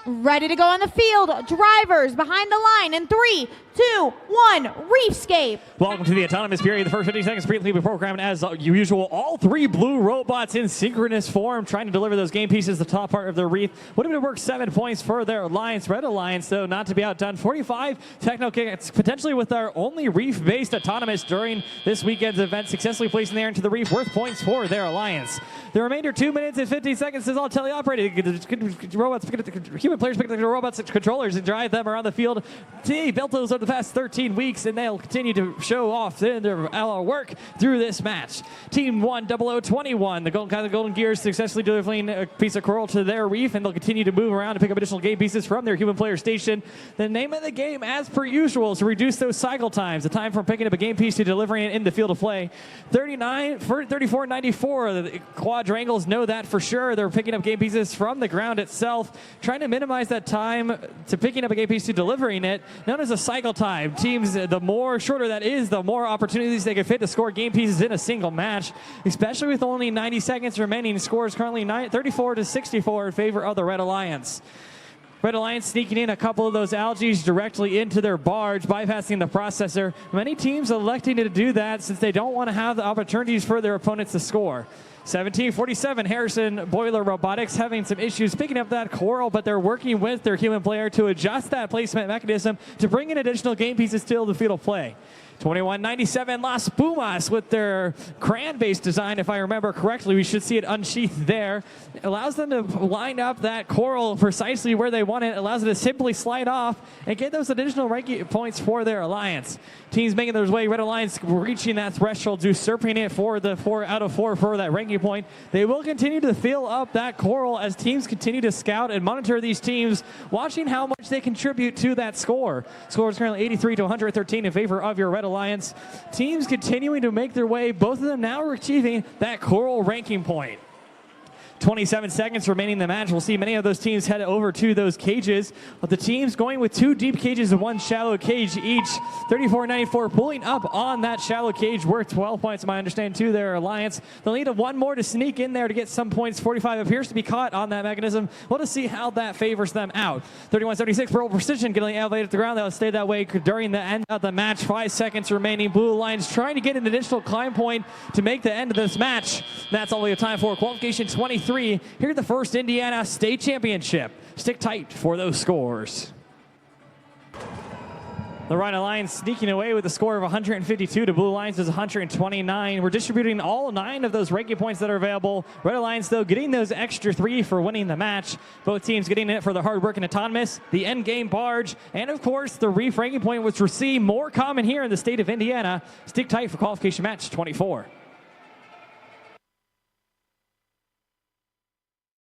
ready to go on the field. Drivers behind the line in 3, 2, 1, Reefscape. Welcome to the autonomous period. The first 50 seconds pre-leaving program as usual. All three blue robots in synchronous form trying to deliver those game pieces to the top part of their reef. Would have been worth 7 points for their alliance. Red Alliance, though, not to be outdone. 45 techno kicks, potentially with our only reef-based autonomous during this weekend's event, successfully placing there into the reef, worth points for their alliance. The remainder 2 minutes and 15 seconds is all teleoperated. Robots, human players pick up the robots and controllers and drive them around the field. They built those over the past 13 weeks, and they'll continue to show off their work through this match. Team 10021, the Golden Gears, successfully delivering a piece of coral to their reef, and they'll continue to move around and pick up additional game pieces from their human player station. The name of the game, as per usual, is to reduce those cycle times, the time from picking up a game piece to delivering it in the field of play. 34.94, the quadrangles know that for sure. They're picking up game pieces from the ground itself, trying to minimize that time to picking up a game piece to delivering it, known as a cycle time. Teams, the more shorter that is, the more opportunities they can fit to score game pieces in a single match, especially with only 90 seconds remaining. Score is currently 34-64 in favor of the Red Alliance. Red Alliance sneaking in a couple of those algae directly into their barge, bypassing the processor. Many teams electing to do that since they don't want to have the opportunities for their opponents to score. 1747, Harrison Boiler Robotics having some issues picking up that coral, but they're working with their human player to adjust that placement mechanism to bring in additional game pieces to the field of play. 2197, Las Pumas with their cran-based design, if I remember correctly. We should see it unsheathed there. It allows them to line up that coral precisely where they want it. It allows it to simply slide off and get those additional ranking points for their alliance. Teams making their way, Red Alliance reaching that threshold, usurping it for the 4 out of 4 for that ranking point. They will continue to fill up that coral as teams continue to scout and monitor these teams, watching how much they contribute to that score. Score is currently 83-113 in favor of your Red Alliance. Teams continuing to make their way, both of them now achieving that coral ranking point. 27 seconds remaining in the match. We'll see many of those teams head over to those cages, with the teams going with 2 deep cages and 1 shallow cage each. 34-94 pulling up on that shallow cage, worth 12 points, my understanding, to their alliance. They'll need 1 more to sneak in there to get some points. 45 appears to be caught on that mechanism. We'll just see how that favors them out. 31-76, Pearl Precision getting elevated at the ground. They'll stay that way during the end of the match. 5 seconds remaining. Blue Alliance trying to get an additional climb point to make the end of this match. That's all we have time for. Qualification 23. Here at the First Indiana State Championship. Stick tight for those scores. The Red Alliance sneaking away with a score of 152 to Blue Alliance is 129. We're distributing all 9 of those ranking points that are available. Red Alliance, though, getting those extra 3 for winning the match. Both teams getting it for their hard work and autonomous, the end game barge, and of course the reef ranking point, which we'll see more common here in the state of Indiana. Stick tight for qualification match 24.